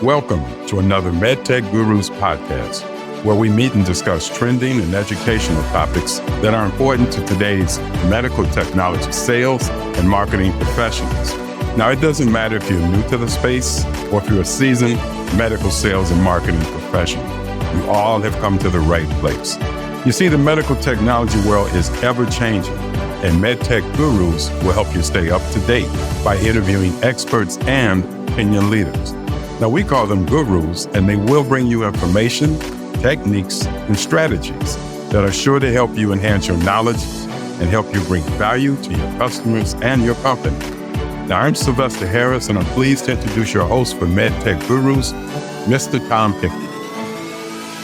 Welcome to another MedTech Gurus podcast, where we meet and discuss trending and educational topics that are important to today's medical technology sales and marketing professionals. Now, it doesn't matter if you're new to the space or if you're a seasoned medical sales and marketing professional. You all have come to the right place. You see, the medical technology world is ever changing, and MedTech Gurus will help you stay up to date by interviewing experts and opinion leaders. Now, we call them gurus, and they will bring you information, techniques, and strategies that are sure to help you enhance your knowledge and help you bring value to your customers and your company. Now, I'm Sylvester Harris, and I'm pleased to introduce your host for MedTech Gurus, Mr. Tom Hickey.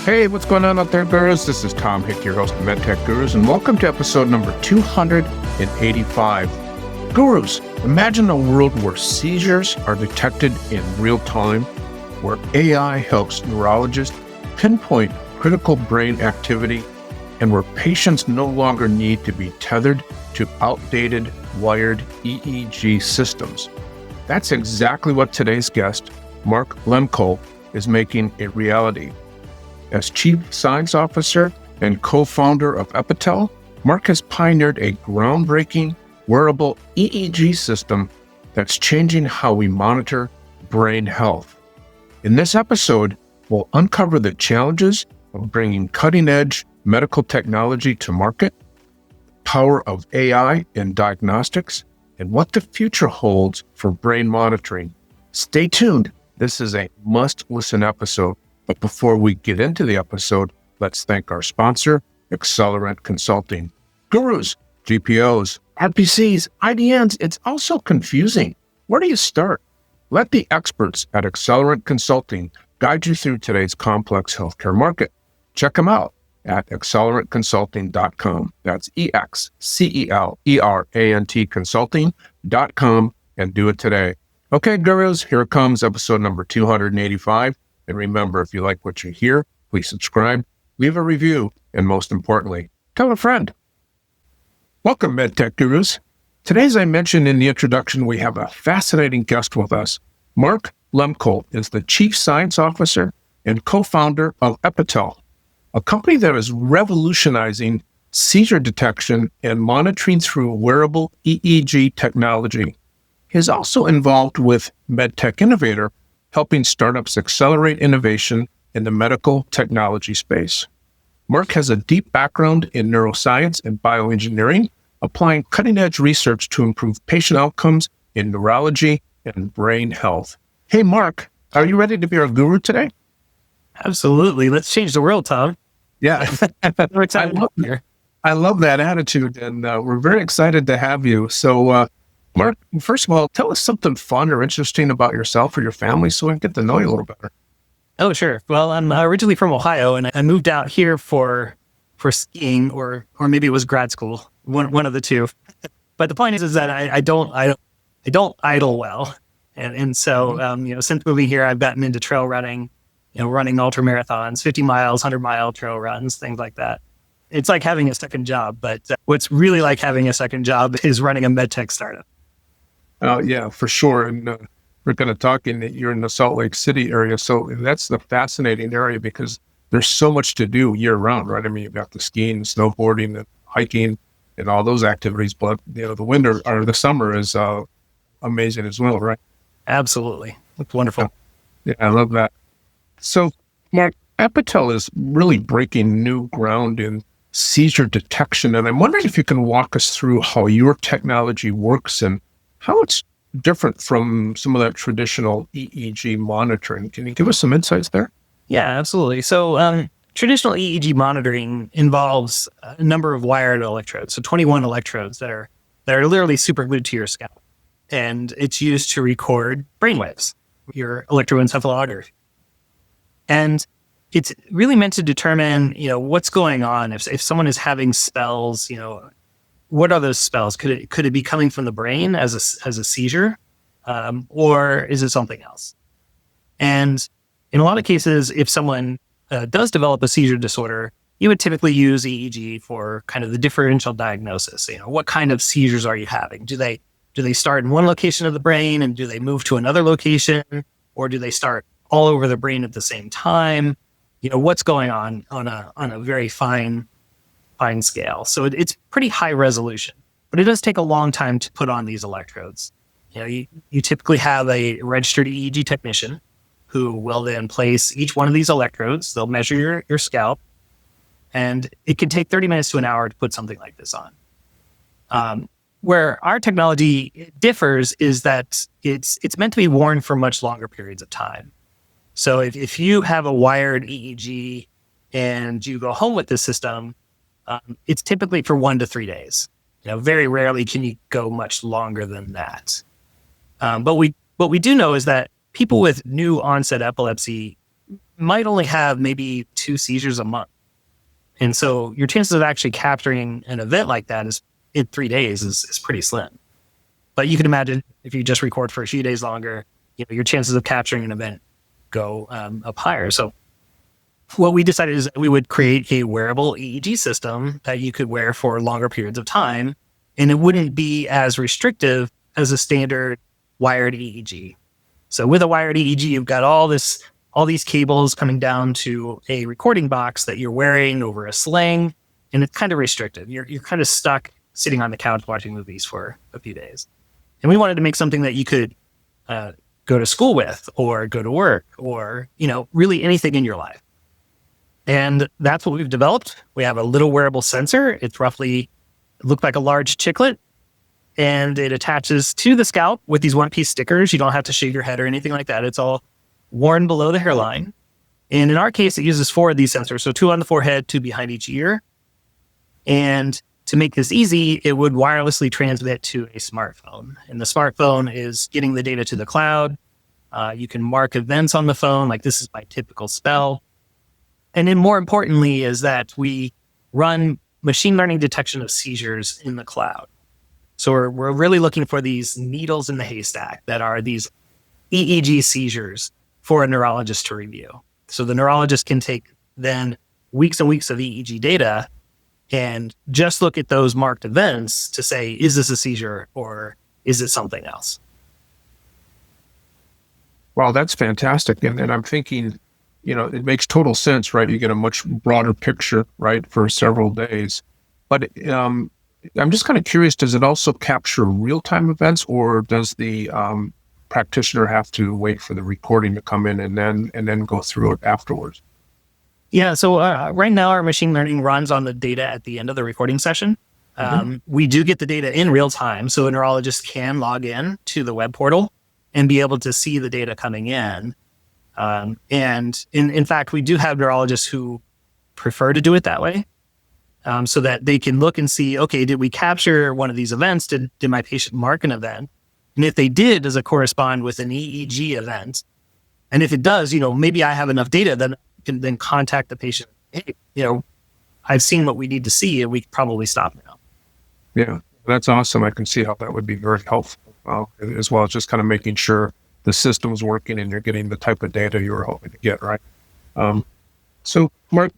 Hey, what's going on out there, Gurus? This is Tom Hickey, your host of MedTech Gurus, and welcome to episode number 285. Gurus, imagine a world where seizures are detected in real time, where AI helps neurologists pinpoint critical brain activity, and where patients no longer need to be tethered to outdated wired EEG systems. That's exactly what today's guest, Mark Lehmkuhle, is making a reality. As Chief Science Officer and co-founder of Epitel, Mark has pioneered a groundbreaking wearable EEG system that's changing how we monitor brain health. In this episode, we'll uncover the challenges of bringing cutting-edge medical technology to market, the power of AI in diagnostics, and what the future holds for brain monitoring. Stay tuned. This is a must-listen episode. But before we get into the episode, let's thank our sponsor, Accelerant Consulting. Gurus, GPOs, RPCs, IDNs, it's also confusing. Where do you start? Let the experts at Accelerant Consulting guide you through today's complex healthcare market. Check them out at accelerantconsulting.com. That's EXCELERANT consulting.com, and do it today. Okay, Gurus, here it comes, episode number 285. And remember, if you like what you hear, please subscribe, leave a review, and most importantly, tell a friend. Welcome, MedTech Gurus. Today, as I mentioned in the introduction, we have a fascinating guest with us. Mark Lehmkuhle is the Chief Science Officer and co-founder of Epitel, a company that is revolutionizing seizure detection and monitoring through wearable EEG technology. He is also involved with MedTech Innovator, helping startups accelerate innovation in the medical technology space. Mark has a deep background in neuroscience and bioengineering, applying cutting-edge research to improve patient outcomes in neurology and brain health. Hey, Mark, are you ready to be our guru today? Absolutely. Let's change the world, Tom. Yeah. We're excited here. I love that attitude, and we're very excited to have you. So, Mark, first of all, tell us something fun or interesting about yourself or your family so we can get to know you a little better. Oh, sure. Well, I'm originally from Ohio, and I moved out here for skiing, or maybe it was grad school, one of the two. But the point is that I don't idle well, and so since moving here, I've gotten into trail running, running ultra marathons, 50 miles, 100-mile trail runs, things like that. It's like having a second job, but what's really like having a second job is running a medtech startup. Yeah, for sure. And we're going to talk you're in the Salt Lake City area. So that's the fascinating area because there's so much to do year round, right? I mean, you've got the skiing, snowboarding, and hiking, and all those activities. But, the winter or the summer is amazing as well, right? Absolutely. It's wonderful. Yeah, I love that. So, Mark, Epitel is really breaking new ground in seizure detection. And I'm wondering if you can walk us through how your technology works and how it's different from some of that traditional EEG monitoring. Can you give us some insights there? Yeah, absolutely. So traditional EEG monitoring involves a number of wired electrodes. So 21 electrodes that are literally superglued to your scalp. And it's used to record brainwaves, your electroencephalography. And it's really meant to determine, what's going on. If someone is having spells, what are those spells? Could it be coming from the brain as a seizure, or is it something else? And in a lot of cases, if someone does develop a seizure disorder, you would typically use EEG for kind of the differential diagnosis. What kind of seizures are you having? Do they start in one location of the brain and do they move to another location, or do they start all over the brain at the same time. What's going on a very fine scale. So it's pretty high resolution, but it does take a long time to put on these electrodes. You typically have a registered EEG technician who will then place each one of these electrodes. They'll measure your scalp, and it can take 30 minutes to an hour to put something like this on. Where our technology differs is that it's meant to be worn for much longer periods of time. So if you have a wired EEG and you go home with this system, it's typically for 1 to 3 days. Very rarely can you go much longer than that. But what we do know is that people with new onset epilepsy might only have maybe 2 seizures a month. And so your chances of actually capturing an event like that is in 3 days is pretty slim. But you can imagine if you just record for a few days longer, your chances of capturing an event go up higher. So what we decided is that we would create a wearable EEG system that you could wear for longer periods of time, and it wouldn't be as restrictive as a standard wired EEG. So with a wired EEG, you've got all these cables coming down to a recording box that you're wearing over a sling, and it's kind of restrictive. You're kind of stuck sitting on the couch watching movies for a few days. And we wanted to make something that you could go to school with, or go to work, or really anything in your life. And that's what we've developed. We have a little wearable sensor. It looked like a large chiclet, and it attaches to the scalp with these one-piece stickers. You don't have to shave your head or anything like that. It's all worn below the hairline. And in our case, it uses 4 of these sensors. So 2 on the forehead, 2 behind each ear. And to make this easy, it would wirelessly transmit to a smartphone. And the smartphone is getting the data to the cloud. You can mark events on the phone, like this is my typical spell. And then more importantly is that we run machine learning detection of seizures in the cloud. So we're really looking for these needles in the haystack that are these EEG seizures for a neurologist to review. So the neurologist can take then weeks and weeks of EEG data and just look at those marked events to say, is this a seizure or is it something else? Wow, that's fantastic. And I'm thinking, it makes total sense, right? You get a much broader picture, right, for several days. But I'm just kind of curious, does it also capture real-time events, or does the practitioner have to wait for the recording to come in and then go through it afterwards? Yeah, so right now our machine learning runs on the data at the end of the recording session. We do get the data in real time, so a neurologist can log in to the web portal and be able to see the data coming in. And in fact, we do have neurologists who prefer to do it that way, so that they can look and see, okay, did we capture one of these events? Did my patient mark an event? And if they did, does it correspond with an EEG event? And if it does, maybe I have enough data that I can then contact the patient. Hey, I've seen what we need to see, and we can probably stop now. Yeah, that's awesome. I can see how that would be very helpful, as well as just kind of making sure the system's working and you're getting the type of data you were hoping to get, right? So, Mark,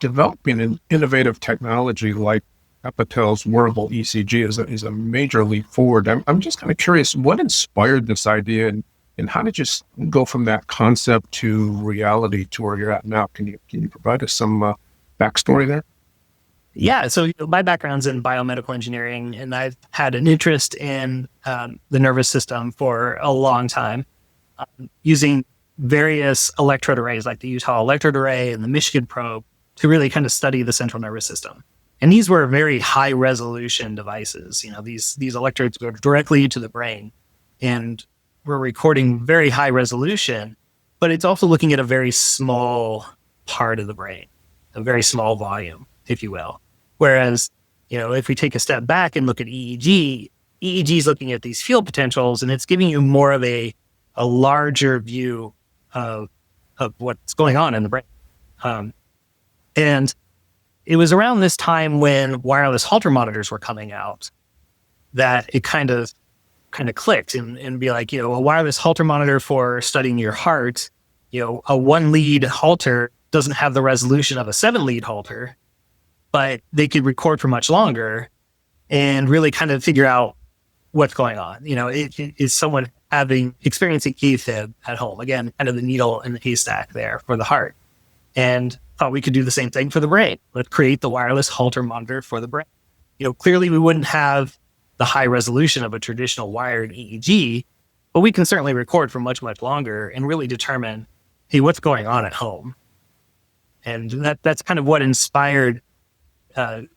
developing an innovative technology like Epitel's wearable ECG is a major leap forward. I'm just kind of curious, what inspired this idea, and how did you go from that concept to reality to where you're at now? Can you provide us some backstory there? Yeah, so my background's in biomedical engineering, and I've had an interest in the nervous system for a long time, using various electrode arrays like the Utah electrode array and the Michigan probe to really kind of study the central nervous system. And these were very high resolution devices. These electrodes go directly to the brain, and we're recording very high resolution, but it's also looking at a very small part of the brain, a very small volume, if you will. Whereas, if we take a step back and look at EEG is looking at these field potentials, and it's giving you more of a larger view of what's going on in the brain. And it was around this time when wireless Holter monitors were coming out that it kind of clicked and be like, a wireless Holter monitor for studying your heart, a 1-lead Holter doesn't have the resolution of a 7-lead Holter, but they could record for much longer and really kind of figure out what's going on. Is someone experiencing AFib at home. Again, kind of the needle in the haystack there for the heart. And thought we could do the same thing for the brain. Let's create the wireless Holter monitor for the brain. Clearly we wouldn't have the high resolution of a traditional wired EEG, but we can certainly record for much, much longer and really determine, hey, what's going on at home? And that's kind of what inspired the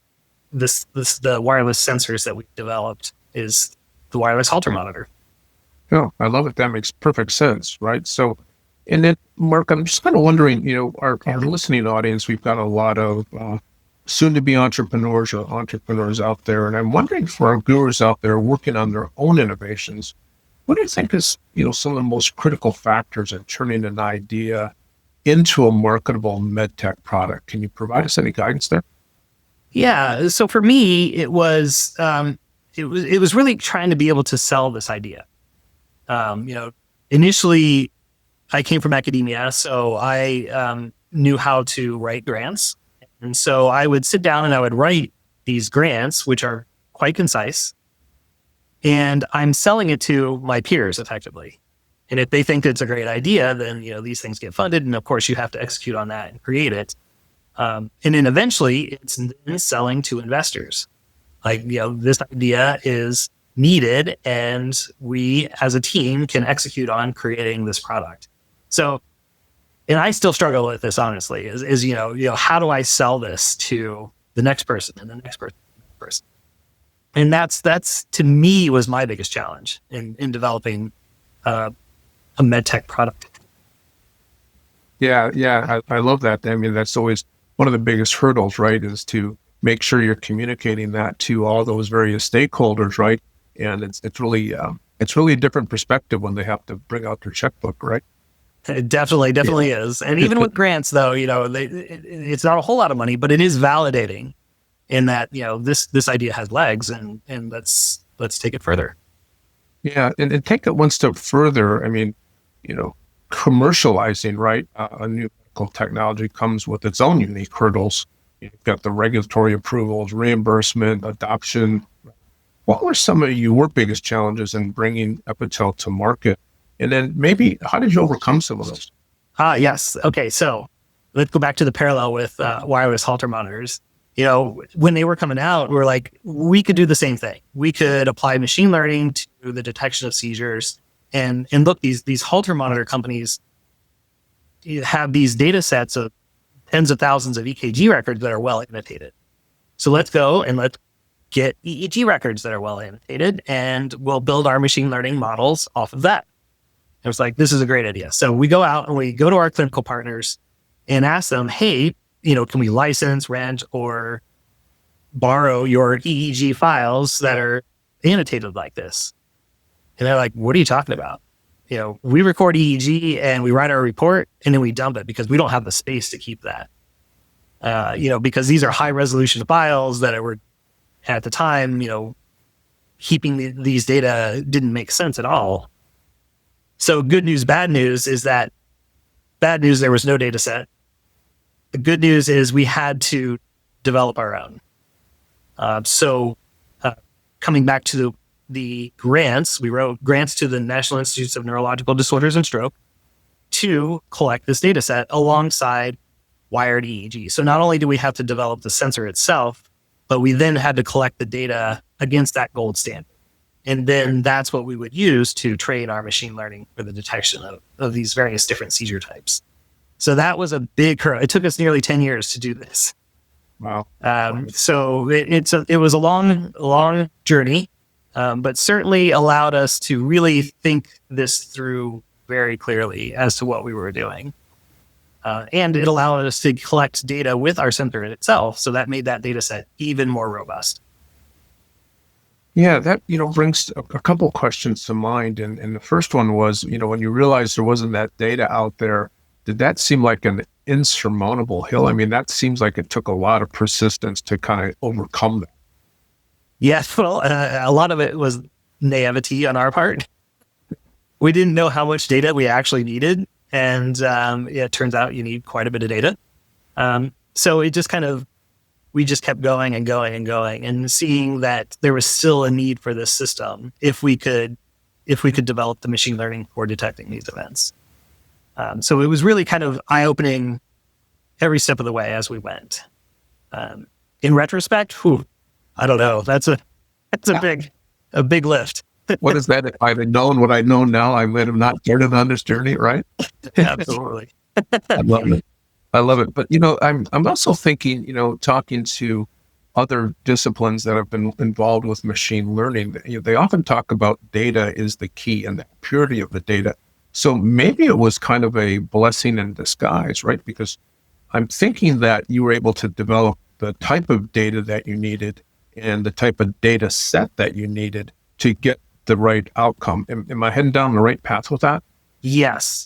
wireless sensors that we developed is the wireless Holter monitor. Oh, I love it. That makes perfect sense, right? So, and then, Mark, I'm just kind of wondering, our listening audience, we've got a lot of soon-to-be entrepreneurs or entrepreneurs out there, and I'm wondering for our gurus out there working on their own innovations, what do you think is, some of the most critical factors in turning an idea into a marketable MedTech product? Can you provide us any guidance there? Yeah. So for me, it was really trying to be able to sell this idea. Initially, I came from academia, so I knew how to write grants. And so I would sit down and I would write these grants, which are quite concise, and I'm selling it to my peers effectively. And if they think it's a great idea, then, these things get funded. And of course you have to execute on that and create it. And then eventually it's selling to investors. Like, this idea is needed and we as a team can execute on creating this product. So, and I still struggle with this, honestly, is how do I sell this to the next person and the next person, and the next person? And that's to me was my biggest challenge in developing a MedTech product. Yeah. I love that. I mean, that's always one of the biggest hurdles, right? Is to make sure you're communicating that to all those various stakeholders, right? And it's really a different perspective when they have to bring out their checkbook, right? It definitely is. And even with grants, though, it's not a whole lot of money, but it is validating in that, this idea has legs and let's take it further. Yeah. And take it one step further. I mean, commercializing, right? A new medical technology comes with its own unique hurdles. You've got the regulatory approvals, reimbursement, adoption. What were some of your biggest challenges in bringing Epitel to market? And then maybe how did you overcome some of those? Yes. Okay. So let's go back to the parallel with wireless Holter monitors. When they were coming out, we were like, we could do the same thing. We could apply machine learning to the detection of seizures. And look, these Holter monitor companies have these data sets of tens of thousands of EKG records that are well annotated. So let's go and let's get EEG records that are well annotated, and we'll build our machine learning models off of that. It was like, this is a great idea. So we go out and we go to our clinical partners and ask them, hey, can we license, rent, or borrow your EEG files that are annotated like this? And they're like, what are you talking about? We record EEG and we write our report and then we dump it because we don't have the space to keep that. Because these are high resolution files that were at the time, keeping these data didn't make sense at all. So good news, bad news is that bad news, there was no data set. The good news is we had to develop our own. Coming back to the grants, we wrote grants to the National Institutes of Neurological Disorders and Stroke to collect this data set alongside wired EEG. So not only do we have to develop the sensor itself, but we then had to collect the data against that gold standard. And then that's what we would use to train our machine learning for the detection of these various different seizure types. So that was a big hurdle. It took us nearly 10 years to do this. Wow. So it was a long journey, but certainly allowed us to really think this through very clearly as to what we were doing. And it allowed us to collect data with our sensor itself. So that made that data set even more robust. Yeah, that, brings a couple of questions to mind. And the first one was, when you realized there wasn't that data out there, did that seem like an insurmountable hill? I mean, that seems like it took a lot of persistence to kind of overcome that. Yes, well, a lot of it was naivety on our part. We didn't know how much data we actually needed. And it turns out you need quite a bit of data. So it just we just kept going and going and going and seeing that there was still a need for this system if we could if we could develop the machine learning for detecting these events. So it was really kind of eye-opening every step of the way as we went. In retrospect, I don't know. That's a big lift. What is that? If I had known what I know now, I would have not started on this journey, right? Absolutely. I love it. I love it. But, I'm also thinking, talking to other disciplines that have been involved with machine learning, they often talk about data is the key and the purity of the data. So maybe it was kind of a blessing in disguise, right? Because I'm thinking that you were able to develop the type of data that you needed and the type of data set that you needed to get the right outcome. Am I heading down the right path with that? Yes.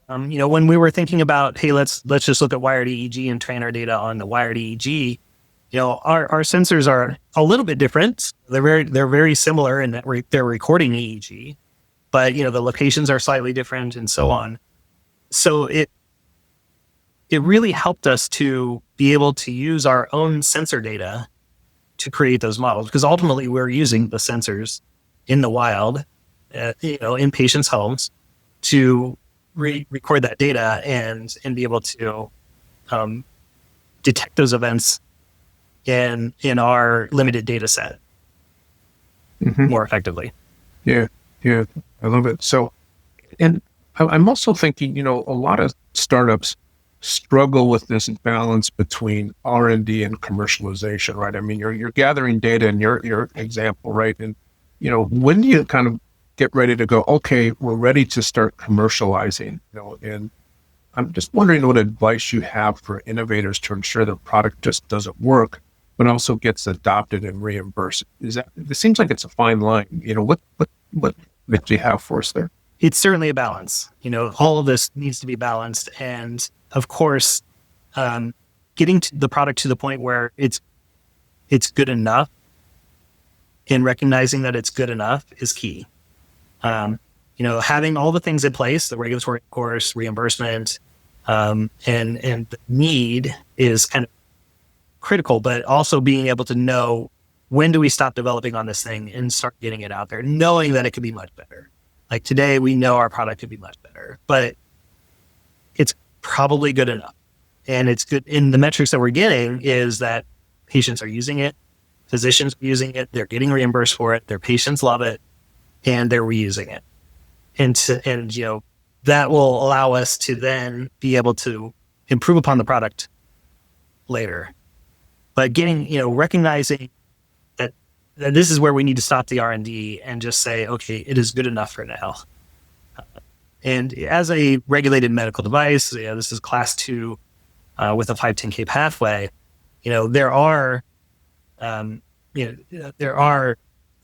When we were thinking about, hey, let's just look at wired EEG and train our data on the wired EEG, our sensors are a little bit different. They're very similar in that they're recording EEG, but the locations are slightly different and so on. So it really helped us to be able to use our own sensor data to create those models, because ultimately we're using the sensors in the wild, in patients' homes to record that data and be able to detect those events in our limited data set more effectively. Yeah, I love it. So, and I'm also thinking, a lot of startups struggle with this balance between R&D and commercialization, right? I mean, you're gathering data in your example, right? And, when do you kind of get ready to go, okay, we're ready to start commercializing, and I'm just wondering what advice you have for innovators to ensure their product just doesn't work, but also gets adopted and reimbursed. It seems like it's a fine line. What do you have for us there? It's certainly a balance. All of this needs to be balanced. And of course, getting the product to the point where it's good enough and recognizing that it's good enough is key. Having all the things in place, the regulatory course, reimbursement, and the need is kind of critical, but also being able to know when do we stop developing on this thing and start getting it out there, knowing that it could be much better. Like today, we know our product could be much better, but it's probably good enough. And it's good in the metrics that we're getting is that patients are using it, physicians are using it, they're getting reimbursed for it, their patients love it, and they're reusing it. And that will allow us to then be able to improve upon the product later. But recognizing that this is where we need to stop the R&D and just say, okay, it is good enough for now. And as a regulated medical device, this is class 2 with a 510K pathway. There are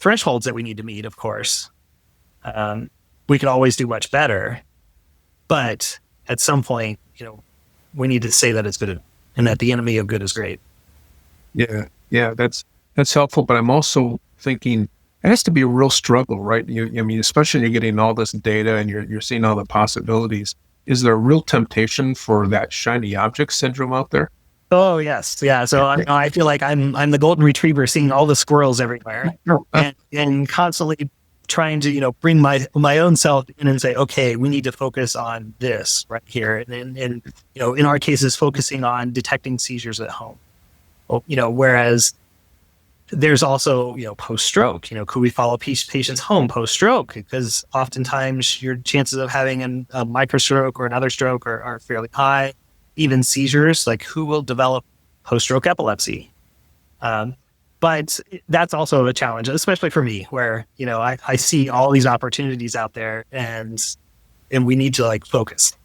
thresholds that we need to meet, of course. We could always do much better, but at some point, we need to say that it's good and that the enemy of good is great. Yeah, that's helpful. But I'm also thinking it has to be a real struggle, right? Especially you're getting all this data and you're seeing all the possibilities. Is there a real temptation for that shiny object syndrome out there? Oh yes, yeah. So I feel like I'm the golden retriever, seeing all the squirrels everywhere, and constantly trying to bring my own self in and say, okay, we need to focus on this right here, and in our cases, focusing on detecting seizures at home. Whereas there's also post-stroke. Could we follow patients home post-stroke? Because oftentimes your chances of having a microstroke or another stroke are fairly high. Even seizures, like who will develop post-stroke epilepsy? But that's also a challenge, especially for me, where I see all these opportunities out there, and we need to focus.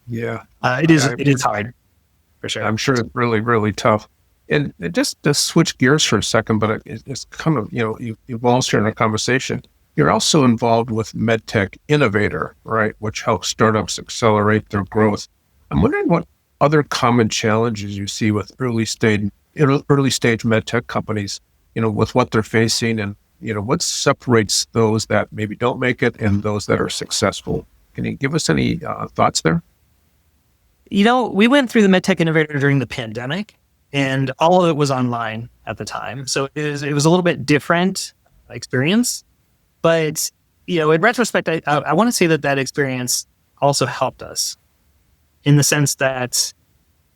Yeah, it is hard, for sure. I'm sure it's really, really tough. And just to switch gears for a second, but it's kind of you've all shared in our conversation. You're also involved with MedTech Innovator, right, which helps startups accelerate their growth. I'm wondering what other common challenges you see with early stage MedTech companies, with what they're facing, and what separates those that maybe don't make it and those that are successful. Can you give us any thoughts there? We went through the MedTech Innovator during the pandemic, and all of it was online at the time. So it was a little bit different experience, but in retrospect, I want to say that experience also helped us in the sense that,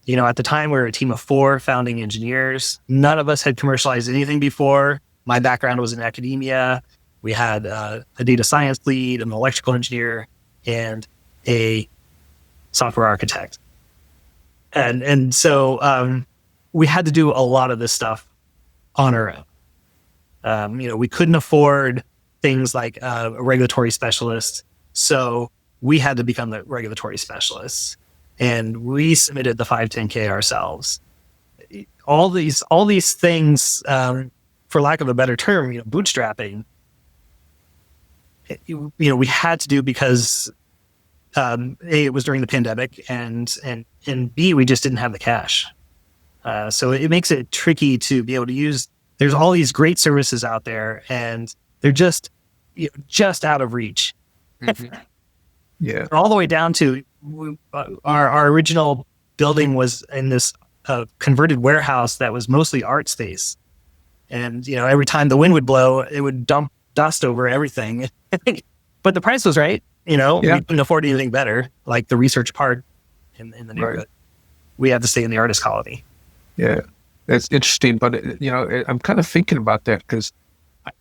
at the time we were a team of 4 founding engineers. None of us had commercialized anything before. My background was in academia. We had a data science lead, an electrical engineer, and a software architect. And so we had to do a lot of this stuff on our own. We couldn't afford things like a regulatory specialist. So we had to become the regulatory specialists. And we submitted the 510K ourselves. All these things, for lack of a better term, bootstrapping, we had to do because A, it was during the pandemic, and B, we just didn't have the cash. So it makes it tricky to be able to use. There's all these great services out there, and they're just out of reach. Mm-hmm. Yeah, all the way down to our original building was in this converted warehouse that was mostly art space, and every time the wind would blow, it would dump dust over everything. But the price was right. We couldn't afford anything better, like the research part in the neighborhood. Right. We had to stay in the artist colony. Yeah, that's interesting. But I'm kind of thinking about that because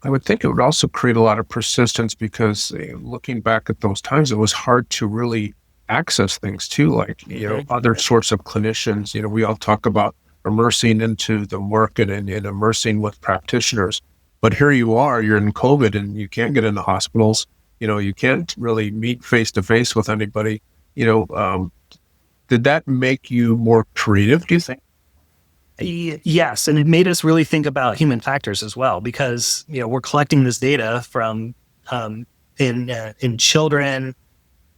I would think it would also create a lot of persistence because looking back at those times, it was hard to really access things too, like, other sorts of clinicians. We all talk about immersing into the market and immersing with practitioners. But here you are, you're in COVID and you can't get into hospitals. You can't really meet face to face with anybody. Did that make you more creative, do you think? Yes, and it made us really think about human factors as well, because we're collecting this data from in children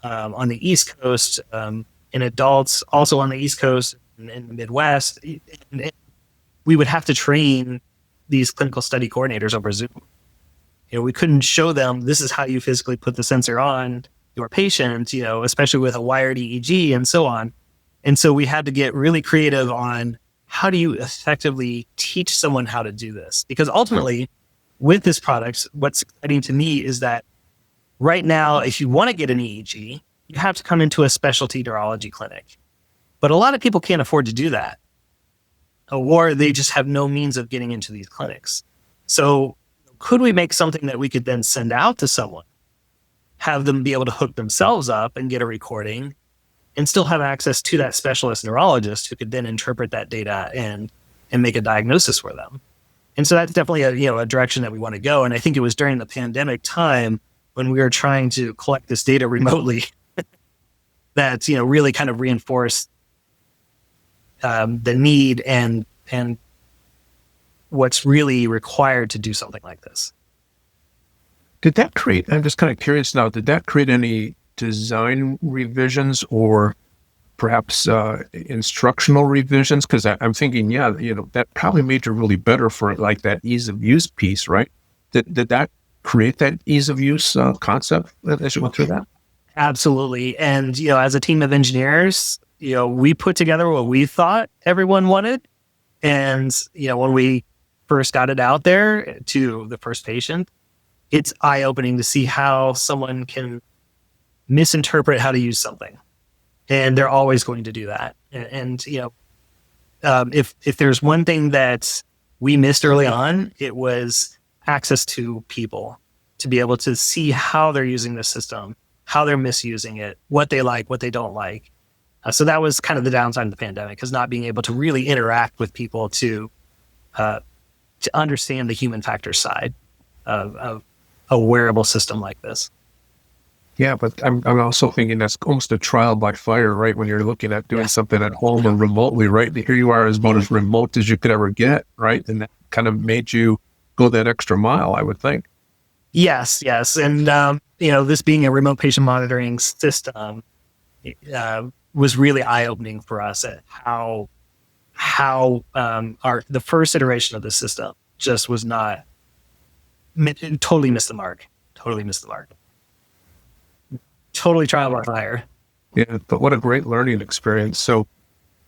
on the East Coast, in adults also on the East Coast, in the Midwest. And we would have to train these clinical study coordinators over Zoom. We couldn't show them this is how you physically put the sensor on your patient, especially with a wired EEG and so on. And so we had to get really creative on how do you effectively teach someone how to do this? Because ultimately, with this product, what's exciting to me is that right now, if you want to get an EEG, you have to come into a specialty neurology clinic. But a lot of people can't afford to do that, or they just have no means of getting into these clinics. So could we make something that we could then send out to someone, have them be able to hook themselves up and get a recording, and still have access to that specialist neurologist who could then interpret that data and make a diagnosis for them? And so that's definitely a direction that we want to go. And I think it was during the pandemic time when we were trying to collect this data remotely that really kind of reinforced the need and what's really required to do something like this. Did that create, I'm just kind of curious now, did that create any design revisions or perhaps instructional revisions? Because I'm thinking, that probably made you really better for like that ease of use piece, right? Did that create that ease of use concept as you went through that? Absolutely. And, as a team of engineers, we put together what we thought everyone wanted. And, when we first got it out there to the first patient, it's eye-opening to see how someone can misinterpret how to use something. And they're always going to do that. And if there's one thing that we missed early on, it was access to people to be able to see how they're using the system, how they're misusing it, what they like, what they don't like. So that was kind of the downside of the pandemic, is not being able to really interact with people to understand the human factor side of a wearable system like this. Yeah, but I'm also thinking that's almost a trial by fire, right? When you're looking at doing something at home or remotely, right? Here you are, as about as remote as you could ever get, right? And that kind of made you go that extra mile, I would think. Yes. And, this being a remote patient monitoring system was really eye-opening for us at how the first iteration of the system just was not, totally missed the mark. Totally trial by fire. Yeah, but what a great learning experience. So,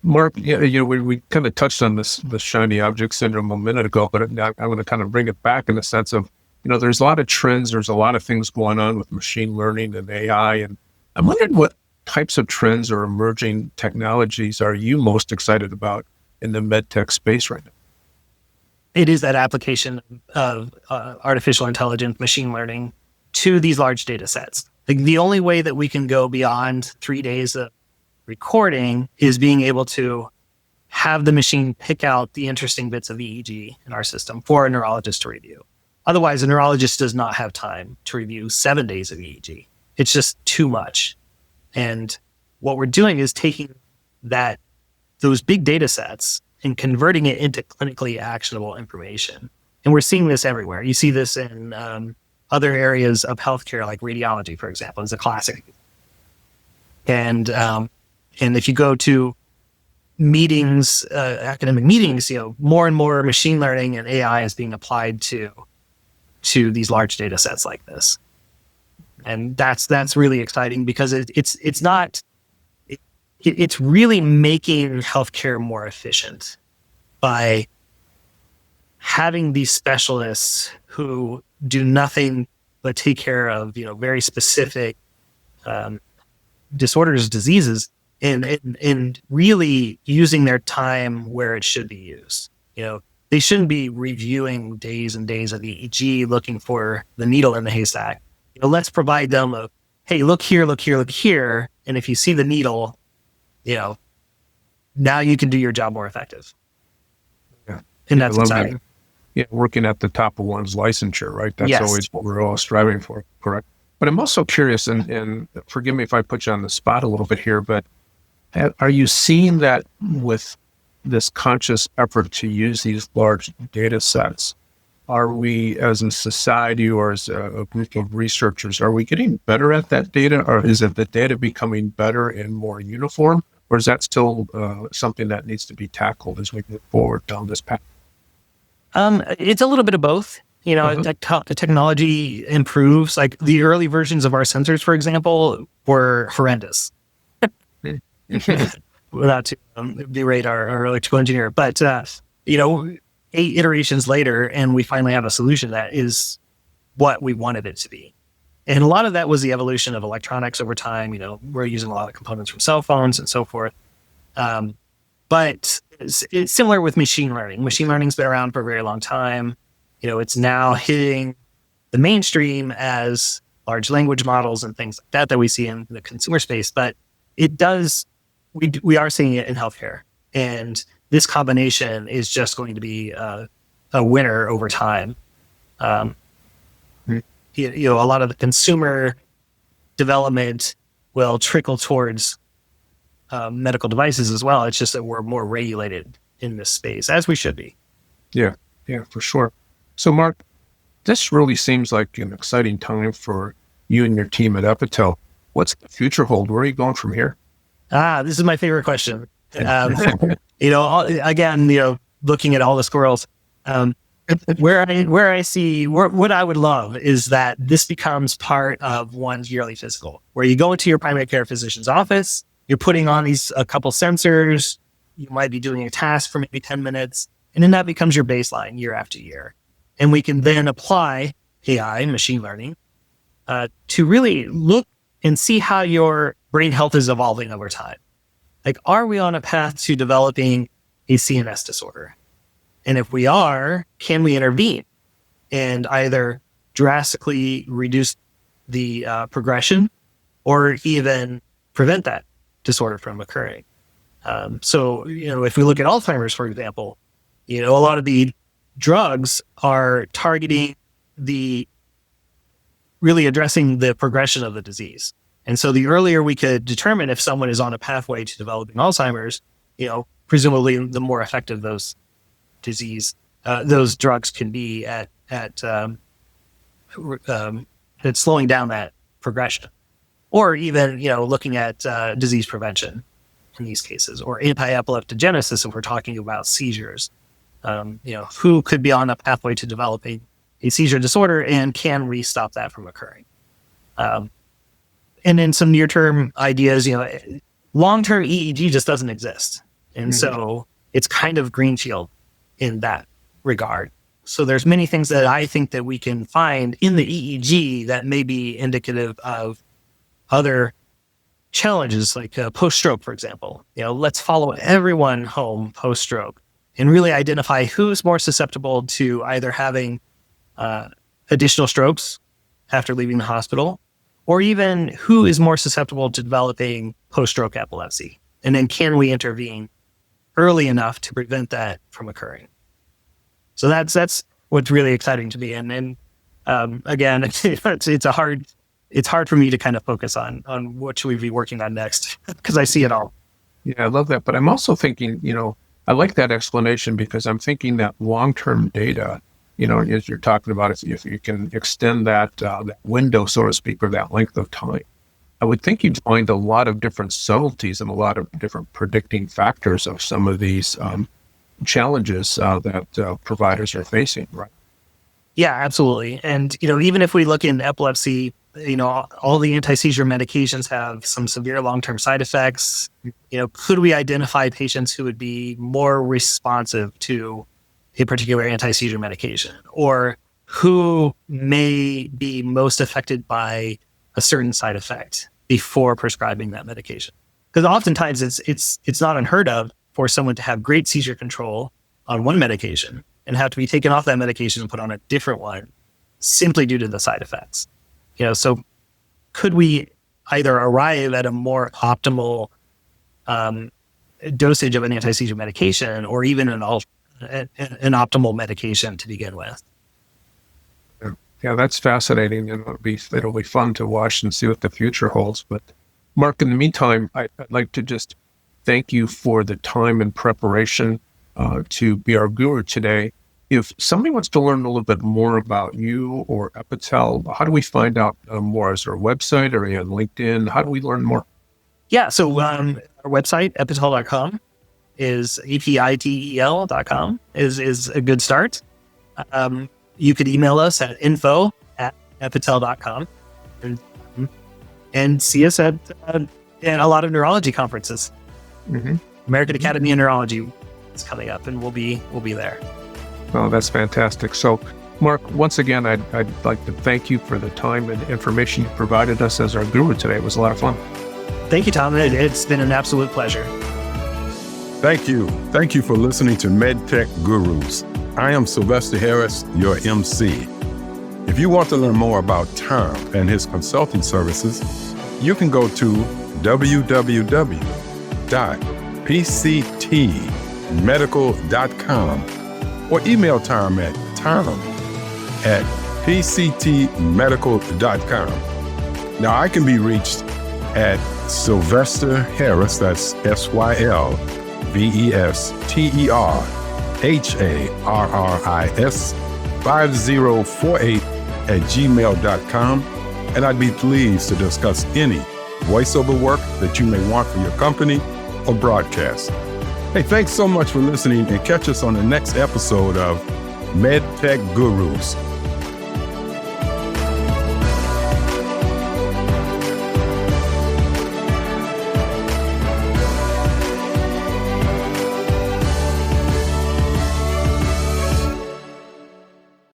Mark, we kind of touched on the shiny object syndrome a minute ago, but I'm going to kind of bring it back in the sense of there's a lot of trends. There's a lot of things going on with machine learning and AI. And I'm wondering what types of trends or emerging technologies are you most excited about in the medtech space right now? It is that application of artificial intelligence, machine learning to these large data sets. Like the only way that we can go beyond 3 days of recording is being able to have the machine pick out the interesting bits of EEG in our system for a neurologist to review. Otherwise, a neurologist does not have time to review 7 days of EEG. It's just too much. And what we're doing is taking those big data sets and converting it into clinically actionable information. And we're seeing this everywhere. You see this in other areas of healthcare, like radiology, for example, is a classic. And if you go to meetings, academic meetings, more and more machine learning and AI is being applied to these large data sets like this. And that's really exciting because it's really making healthcare more efficient by having these specialists who do nothing but take care of very specific disorders, diseases, and really using their time where it should be used. They shouldn't be reviewing days and days of EEG looking for the needle in the haystack. Let's provide them hey, look here, look here, look here. And if you see the needle, now you can do your job more effective. Yeah. And that's exciting. That. Yeah, working at the top of one's licensure, right? That's always what we're all striving for, correct? But I'm also curious, and forgive me if I put you on the spot a little bit here, but are you seeing that with this conscious effort to use these large data sets? Are we, as a society or as a group of researchers, are we getting better at that data, or is it the data becoming better and more uniform, or is that still something that needs to be tackled as we move forward down this path? It's a little bit of both. The technology improves. Like the early versions of our sensors, for example, were horrendous. Without to berate our electrical engineer, but 8 iterations later, and we finally have a solution that is what we wanted it to be. And a lot of that was the evolution of electronics over time. We're using a lot of components from cell phones and so forth. But it's similar with machine learning. Machine learning's been around for a very long time. It's now hitting the mainstream as large language models and things like that we see in the consumer space. But we are seeing it in healthcare. And this combination is just going to be a winner over time. A lot of the consumer development will trickle towards medical devices as well. It's just that we're more regulated in this space, as we should be. Yeah, for sure. So, Mark, this really seems like an exciting time for you and your team at Epitel. What's the future hold? Where are you going from here? This is my favorite question. Again, looking at all the squirrels, what I would love is that this becomes part of one's yearly physical, where you go into your primary care physician's office, you're putting on a couple sensors, you might be doing a task for maybe 10 minutes, and then that becomes your baseline year after year. And we can then apply AI, machine learning, to really look and see how your brain health is evolving over time. Like, are we on a path to developing a CNS disorder? And if we are, can we intervene and either drastically reduce the progression or even prevent that disorder from occurring? So, if we look at Alzheimer's, for example, a lot of the drugs are targeting really addressing the progression of the disease. And so the earlier we could determine if someone is on a pathway to developing Alzheimer's, presumably the more effective those drugs can be at slowing down that progression. Or even, looking at disease prevention in these cases, or anti-epileptogenesis if we're talking about seizures. Who could be on a pathway to developing a seizure disorder and can we stop that from occurring? And then some near-term ideas, long-term EEG just doesn't exist. And so it's kind of greenfield in that regard. So there's many things that I think that we can find in the EEG that may be indicative of other challenges, like post-stroke, for example. Let's follow everyone home post-stroke and really identify who's more susceptible to either having additional strokes after leaving the hospital, or even who is more susceptible to developing post-stroke epilepsy. And then can we intervene early enough to prevent that from occurring? So that's what's really exciting to me. And again, it's hard for me to kind of focus on what should we be working on next, because I see it all. Yeah, I love that. But I'm also thinking, I like that explanation, because I'm thinking that long-term data, as you're talking about, if you can extend that window, so to speak, or that length of time, I would think you'd find a lot of different subtleties and a lot of different predicting factors of some of these challenges that providers are facing, right? Yeah, absolutely. And, even if we look in epilepsy, all the anti-seizure medications have some severe long-term side effects. Could we identify patients who would be more responsive to a particular anti-seizure medication, or who may be most affected by a certain side effect before prescribing that medication? Because oftentimes it's not unheard of for someone to have great seizure control on one medication and have to be taken off that medication and put on a different one simply due to the side effects. So could we either arrive at a more optimal dosage of an anti-seizure medication, or even an optimal medication to begin with? Yeah, that's fascinating, and it'll be fun to watch and see what the future holds. But Mark, in the meantime, I'd like to just thank you for the time and preparation to be our guru today. If somebody wants to learn a little bit more about you or Epitel, how do we find out more? Is there a website, or are you on LinkedIn? How do we learn more? Yeah, so our website, epitel.com, is epitel.com is a good start. You could email us at info@epitel.com and see us at a lot of neurology conferences. Mm-hmm. American Academy of Neurology is coming up, and we'll be there. Oh, that's fantastic. So, Mark, once again, I'd like to thank you for the time and information you provided us as our guru today. It was a lot of fun. Thank you, Tom. It's been an absolute pleasure. Thank you. Thank you for listening to MedTech Gurus. I am Sylvester Harris, your MC. If you want to learn more about Tom and his consulting services, you can go to www.pctmedical.com or email Tom at tom@pctmedical.com. Now, I can be reached at Sylvester Harris, that's SylvesterHarris 5048@gmail.com, and I'd be pleased to discuss any voiceover work that you may want for your company or broadcast. Hey, thanks so much for listening, and catch us on the next episode of MedTech Gurus.